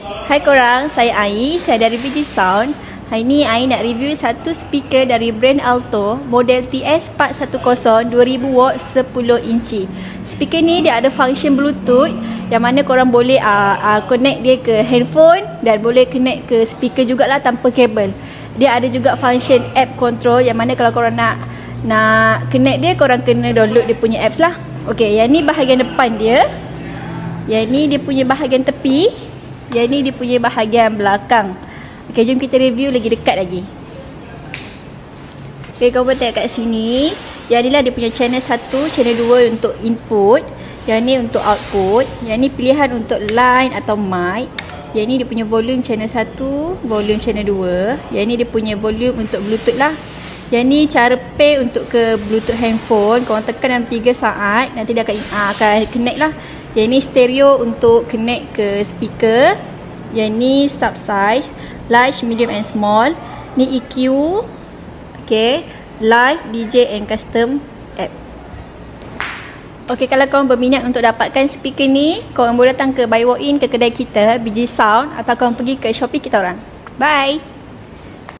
Hai korang, saya Ai, saya dari VG Sound. Hari ni Ai nak review satu speaker dari brand Alto, model TS410 2000 watt 10 inci. Speaker ni dia ada function Bluetooth yang mana korang boleh connect dia ke handphone dan boleh connect ke speaker jugalah tanpa kabel. Dia ada juga function app control yang mana kalau korang nak connect dia, korang kena download dia punya apps lah. Okey, yang ni bahagian depan dia. Yang ni dia punya bahagian tepi. Yang ni dia punya bahagian belakang. Okey, jom kita review lagi dekat lagi. Okey, korang tengok kat sini. Yang ni lah dia punya channel 1, channel 2 untuk input. Yang ni untuk output. Yang ni pilihan untuk line atau mic. Yang ni dia punya volume channel 1, volume channel 2. Yang ni dia punya volume untuk Bluetooth lah. Yang ni cara pair untuk ke Bluetooth handphone. Korang tekan dalam 3 saat, nanti dia akan connect lah. Yang ni stereo untuk connect ke speaker. Yang ni sub size, large, medium and small. Ni EQ. Okay, live, DJ and custom app. Okay, kalau korang berminat untuk dapatkan speaker ni, korang boleh datang ke buy walk in ke kedai kita, VG Sound, atau korang pergi ke Shopee kita orang. Bye!